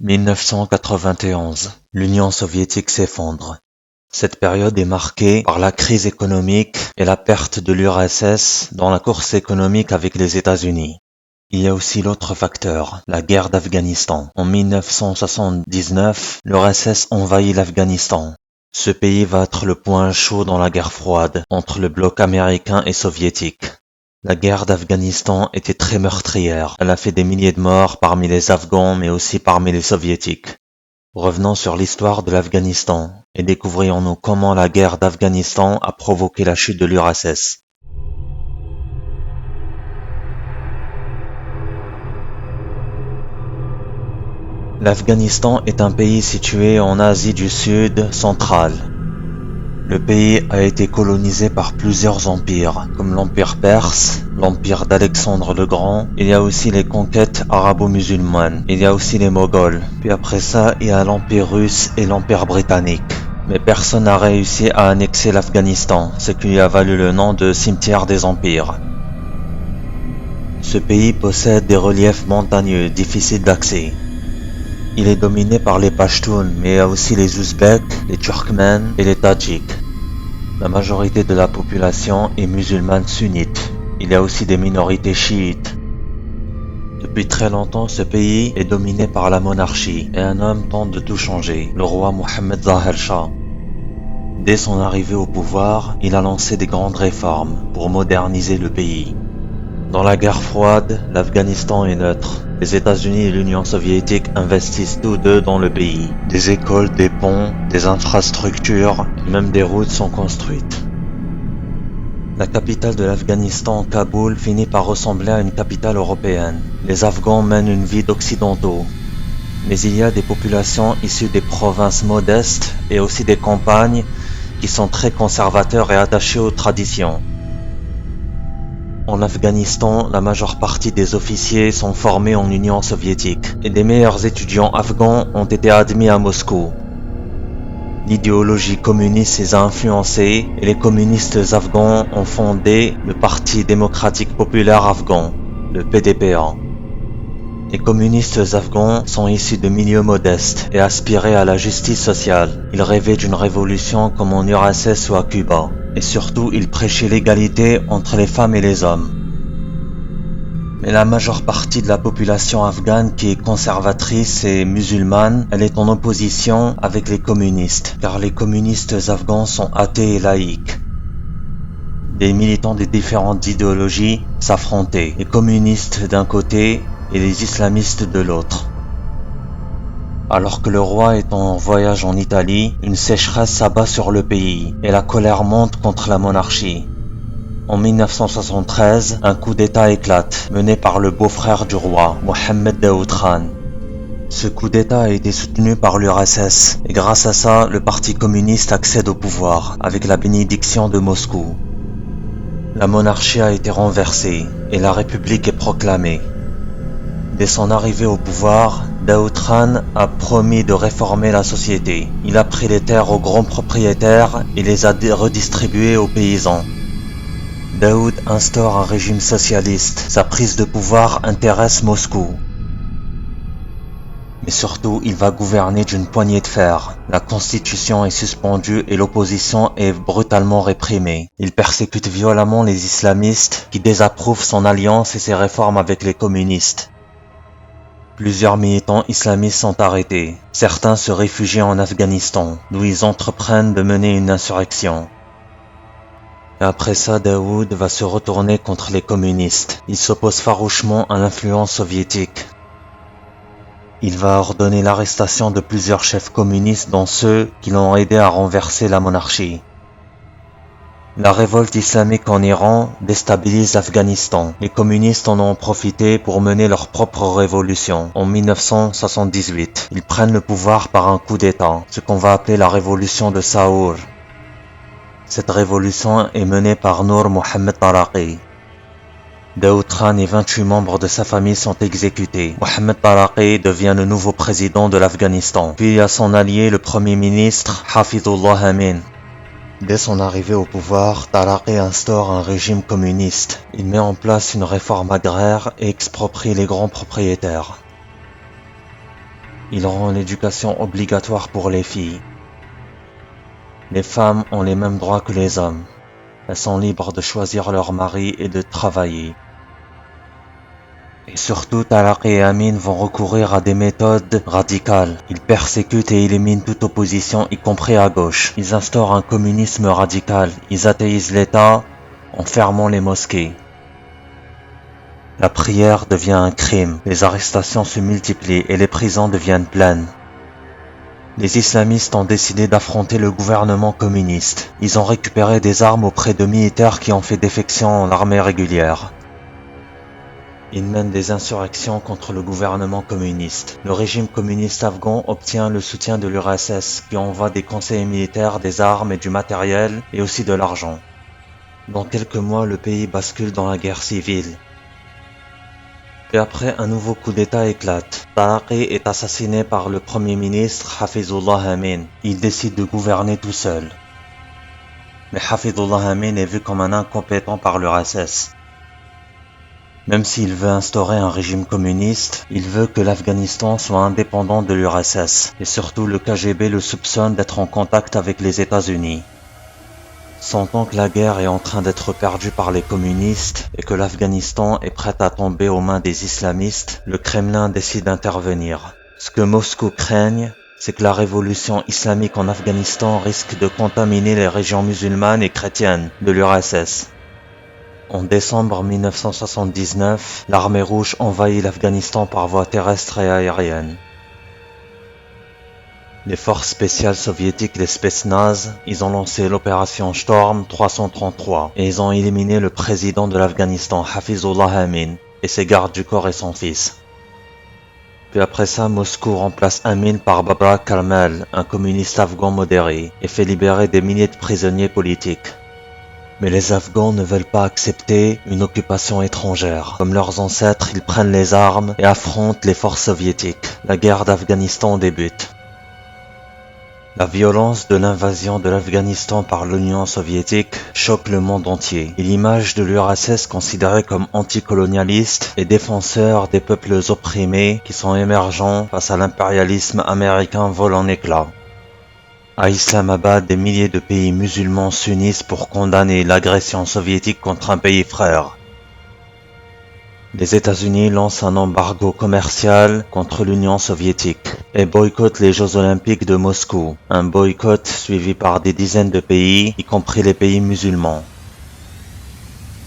1991. L'Union soviétique s'effondre. Cette période est marquée par la crise économique et la perte de l'URSS dans la course économique avec les États-Unis. Il y a aussi l'autre facteur, la guerre d'Afghanistan. En 1979, l'URSS envahit l'Afghanistan. Ce pays va être le point chaud dans la guerre froide entre le bloc américain et soviétique. La guerre d'Afghanistan était très meurtrière. Elle a fait des milliers de morts parmi les Afghans mais aussi parmi les Soviétiques. Revenons sur l'histoire de l'Afghanistan et découvrions-nous comment la guerre d'Afghanistan a provoqué la chute de l'URSS. L'Afghanistan est un pays situé en Asie du Sud centrale. Le pays a été colonisé par plusieurs empires, comme l'Empire perse, l'Empire d'Alexandre le Grand. Il y a aussi les conquêtes arabo-musulmanes. Il y a aussi les Moghols. Puis après ça, il y a l'Empire russe et l'Empire britannique. Mais personne n'a réussi à annexer l'Afghanistan, ce qui lui a valu le nom de cimetière des empires. Ce pays possède des reliefs montagneux difficiles d'accès. Il est dominé par les Pashtuns, mais il y a aussi les Ouzbeks, les Turkmènes et les Tadjiks. La majorité de la population est musulmane sunnite. Il y a aussi des minorités chiites. Depuis très longtemps, ce pays est dominé par la monarchie et un homme tente de tout changer, le roi Mohammed Zahir Shah. Dès son arrivée au pouvoir, il a lancé des grandes réformes pour moderniser le pays. Dans la guerre froide, l'Afghanistan est neutre. Les États-Unis et l'Union soviétique investissent tous deux dans le pays. Des écoles, des ponts, des infrastructures, et même des routes sont construites. La capitale de l'Afghanistan, Kaboul, finit par ressembler à une capitale européenne. Les Afghans mènent une vie d'occidentaux. Mais il y a des populations issues des provinces modestes et aussi des campagnes qui sont très conservateurs et attachés aux traditions. En Afghanistan, la majeure partie des officiers sont formés en Union soviétique et des meilleurs étudiants afghans ont été admis à Moscou. L'idéologie communiste les a influencés et les communistes afghans ont fondé le Parti démocratique populaire afghan, le PDPA. Les communistes afghans sont issus de milieux modestes et aspiraient à la justice sociale. Ils rêvaient d'une révolution comme en URSS ou à Cuba. Et surtout, ils prêchaient l'égalité entre les femmes et les hommes. Mais la majeure partie de la population afghane qui est conservatrice et musulmane, elle est en opposition avec les communistes, car les communistes afghans sont athées et laïcs. Des militants des différentes idéologies s'affrontaient, les communistes d'un côté et les islamistes de l'autre. Alors que le roi est en voyage en Italie, une sécheresse s'abat sur le pays et la colère monte contre la monarchie. En 1973, un coup d'État éclate, mené par le beau-frère du roi, Mohammed Daoud Khan. Ce coup d'État a été soutenu par l'URSS et grâce à ça, le parti communiste accède au pouvoir avec la bénédiction de Moscou. La monarchie a été renversée et la République est proclamée. Dès son arrivée au pouvoir, Daoud Khan a promis de réformer la société. Il a pris les terres aux grands propriétaires et les a redistribuées aux paysans. Daoud instaure un régime socialiste. Sa prise de pouvoir intéresse Moscou. Mais surtout, il va gouverner d'une poignée de fer. La constitution est suspendue et l'opposition est brutalement réprimée. Il persécute violemment les islamistes qui désapprouvent son alliance et ses réformes avec les communistes. Plusieurs militants islamistes sont arrêtés. Certains se réfugient en Afghanistan, d'où ils entreprennent de mener une insurrection. Et après ça, Daoud va se retourner contre les communistes. Il s'oppose farouchement à l'influence soviétique. Il va ordonner l'arrestation de plusieurs chefs communistes, dont ceux qui l'ont aidé à renverser la monarchie. La révolte islamique en Iran déstabilise l'Afghanistan. Les communistes en ont profité pour mener leur propre révolution. En 1978, ils prennent le pouvoir par un coup d'État, ce qu'on va appeler la révolution de Sahour. Cette révolution est menée par Nour Mohammed Taraqi. Daoud Khan et 28 membres de sa famille sont exécutés. Mohammed Taraqi devient le nouveau président de l'Afghanistan. Puis il y a son allié, le premier ministre Hafizullah Amin. Dès son arrivée au pouvoir, Taraqi instaure un régime communiste. Il met en place une réforme agraire et exproprie les grands propriétaires. Il rend l'éducation obligatoire pour les filles. Les femmes ont les mêmes droits que les hommes. Elles sont libres de choisir leur mari et de travailler. Et surtout, Talaq et Amin vont recourir à des méthodes radicales. Ils persécutent et éliminent toute opposition, y compris à gauche. Ils instaurent un communisme radical. Ils athéisent l'État en fermant les mosquées. La prière devient un crime, les arrestations se multiplient et les prisons deviennent pleines. Les islamistes ont décidé d'affronter le gouvernement communiste. Ils ont récupéré des armes auprès de militaires qui ont fait défection en l'armée régulière. Ils mènent des insurrections contre le gouvernement communiste. Le régime communiste afghan obtient le soutien de l'URSS qui envoie des conseillers militaires, des armes et du matériel et aussi de l'argent. Dans quelques mois, le pays bascule dans la guerre civile. Et après, un nouveau coup d'État éclate. Talaqi est assassiné par le premier ministre Hafizullah Amin. Il décide de gouverner tout seul. Mais Hafizullah Amin est vu comme un incompétent par l'URSS. Même s'il veut instaurer un régime communiste, il veut que l'Afghanistan soit indépendant de l'URSS. Et surtout, le KGB le soupçonne d'être en contact avec les États-Unis. Sentant que la guerre est en train d'être perdue par les communistes et que l'Afghanistan est prêt à tomber aux mains des islamistes, le Kremlin décide d'intervenir. Ce que Moscou craigne, c'est que la révolution islamique en Afghanistan risque de contaminer les régions musulmanes et chrétiennes de l'URSS. En décembre 1979, l'armée rouge envahit l'Afghanistan par voie terrestre et aérienne. Les forces spéciales soviétiques, les Spetsnaz, ils ont lancé l'opération Storm 333 et ils ont éliminé le président de l'Afghanistan, Hafizullah Amin, et ses gardes du corps et son fils. Puis après ça, Moscou remplace Amin par Babrak Karmal, un communiste afghan modéré, et fait libérer des milliers de prisonniers politiques. Mais les Afghans ne veulent pas accepter une occupation étrangère. Comme leurs ancêtres, ils prennent les armes et affrontent les forces soviétiques. La guerre d'Afghanistan débute. La violence de l'invasion de l'Afghanistan par l'Union soviétique choque le monde entier, et l'image de l'URSS considérée comme anticolonialiste et défenseur des peuples opprimés qui sont émergents face à l'impérialisme américain vole en éclats. À Islamabad, des milliers de pays musulmans s'unissent pour condamner l'agression soviétique contre un pays frère. Les États-Unis lancent un embargo commercial contre l'Union soviétique et boycottent les Jeux olympiques de Moscou, un boycott suivi par des dizaines de pays, y compris les pays musulmans.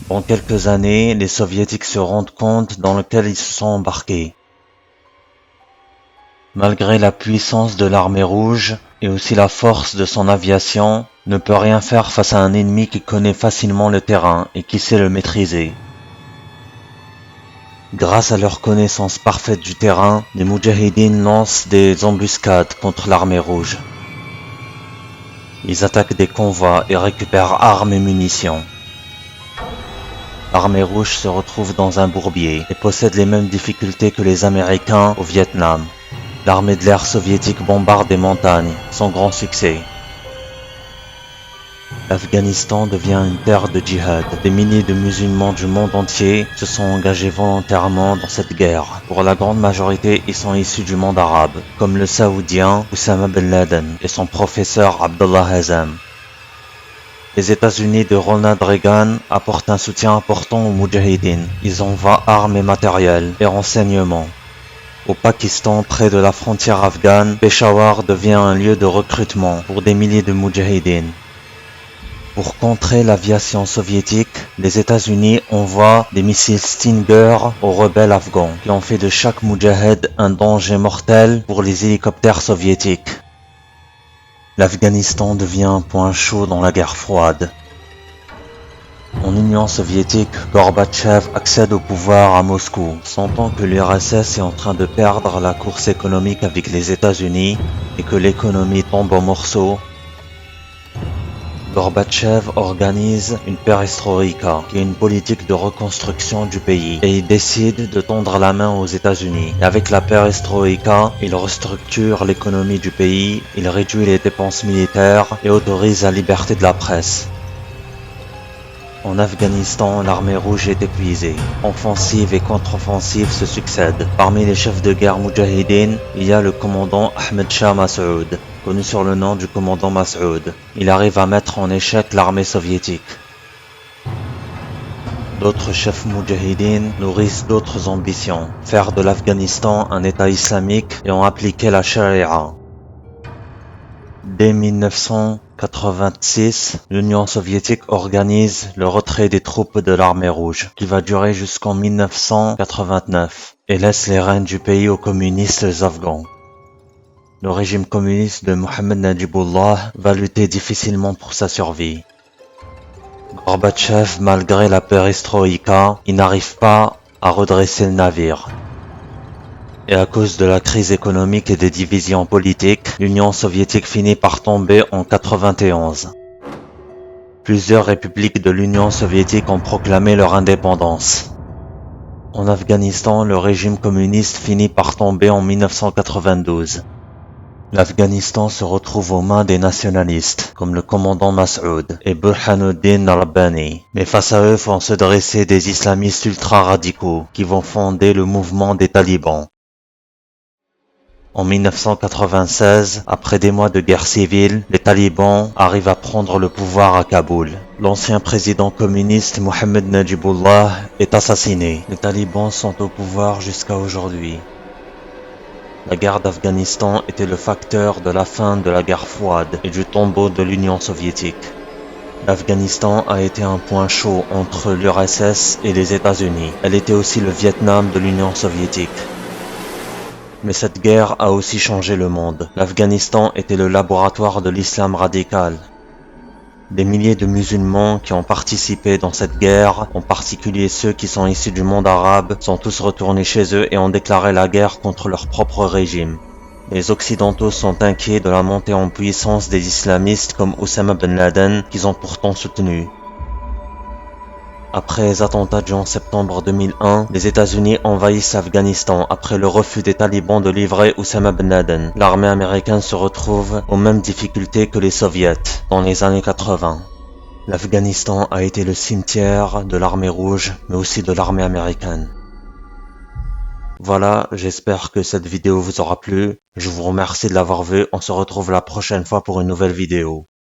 Dans quelques années, les soviétiques se rendent compte dans lequel ils se sont embarqués. Malgré la puissance de l'armée rouge et aussi la force de son aviation, ne peut rien faire face à un ennemi qui connaît facilement le terrain et qui sait le maîtriser. Grâce à leur connaissance parfaite du terrain, les Moudjahidines lancent des embuscades contre l'armée rouge. Ils attaquent des convois et récupèrent armes et munitions. L'armée rouge se retrouve dans un bourbier et possède les mêmes difficultés que les Américains au Vietnam. L'armée de l'air soviétique bombarde des montagnes, sans grand succès. L'Afghanistan devient une terre de djihad. Des milliers de musulmans du monde entier se sont engagés volontairement dans cette guerre. Pour la grande majorité, ils sont issus du monde arabe, comme le saoudien Oussama Ben Laden et son professeur Abdullah Hazam. Les États-Unis de Ronald Reagan apportent un soutien important aux Moudjahidines. Ils envoient armes et matériel et renseignements. Au Pakistan, près de la frontière afghane, Peshawar devient un lieu de recrutement pour des milliers de Moudjahidines. Pour contrer l'aviation soviétique, les États-Unis envoient des missiles Stinger aux rebelles afghans, qui ont fait de chaque Moudjahid un danger mortel pour les hélicoptères soviétiques. L'Afghanistan devient un point chaud dans la guerre froide. En Union soviétique, Gorbatchev accède au pouvoir à Moscou, sentant que l'URSS est en train de perdre la course économique avec les États-Unis et que l'économie tombe en morceaux. Gorbatchev organise une perestroïka, qui est une politique de reconstruction du pays, et il décide de tendre la main aux États-Unis. Et avec la perestroïka, il restructure l'économie du pays, il réduit les dépenses militaires et autorise la liberté de la presse. En Afghanistan, l'armée rouge est épuisée. Offensive et contre-offensive se succèdent. Parmi les chefs de guerre moudjahidines, il y a le commandant Ahmed Shah Massoud, connu sur le nom du commandant Massoud. Il arrive à mettre en échec l'armée soviétique. D'autres chefs moudjahidines nourrissent d'autres ambitions, faire de l'Afghanistan un État islamique et en appliquer la charia. Dès 1986, l'Union soviétique organise le retrait des troupes de l'armée rouge, qui va durer jusqu'en 1989, et laisse les rênes du pays aux communistes afghans. Le régime communiste de Mohamed Najibullah va lutter difficilement pour sa survie. Gorbatchev, malgré la perestroïka, il n'arrive pas à redresser le navire. Et à cause de la crise économique et des divisions politiques, l'Union soviétique finit par tomber en 1991. Plusieurs républiques de l'Union soviétique ont proclamé leur indépendance. En Afghanistan, le régime communiste finit par tomber en 1992. L'Afghanistan se retrouve aux mains des nationalistes, comme le commandant Massoud et Burhanuddin Rabbani. Mais face à eux vont se dresser des islamistes ultra-radicaux qui vont fonder le mouvement des talibans. En 1996, après des mois de guerre civile, les talibans arrivent à prendre le pouvoir à Kaboul. L'ancien président communiste Mohamed Najibullah est assassiné. Les talibans sont au pouvoir jusqu'à aujourd'hui. La guerre d'Afghanistan était le facteur de la fin de la guerre froide et du tombeau de l'Union soviétique. L'Afghanistan a été un point chaud entre l'URSS et les États-Unis. Elle était aussi le Vietnam de l'Union soviétique. Mais cette guerre a aussi changé le monde. L'Afghanistan était le laboratoire de l'islam radical. Des milliers de musulmans qui ont participé dans cette guerre, en particulier ceux qui sont issus du monde arabe, sont tous retournés chez eux et ont déclaré la guerre contre leur propre régime. Les Occidentaux sont inquiets de la montée en puissance des islamistes comme Oussama Ben Laden, qu'ils ont pourtant soutenu. Après les attentats du 11 septembre 2001, les États-Unis envahissent l'Afghanistan après le refus des talibans de livrer Oussama Ben Laden. L'armée américaine se retrouve aux mêmes difficultés que les soviets dans les années 80. L'Afghanistan a été le cimetière de l'armée rouge, mais aussi de l'armée américaine. Voilà, j'espère que cette vidéo vous aura plu. Je vous remercie de l'avoir vue. On se retrouve la prochaine fois pour une nouvelle vidéo.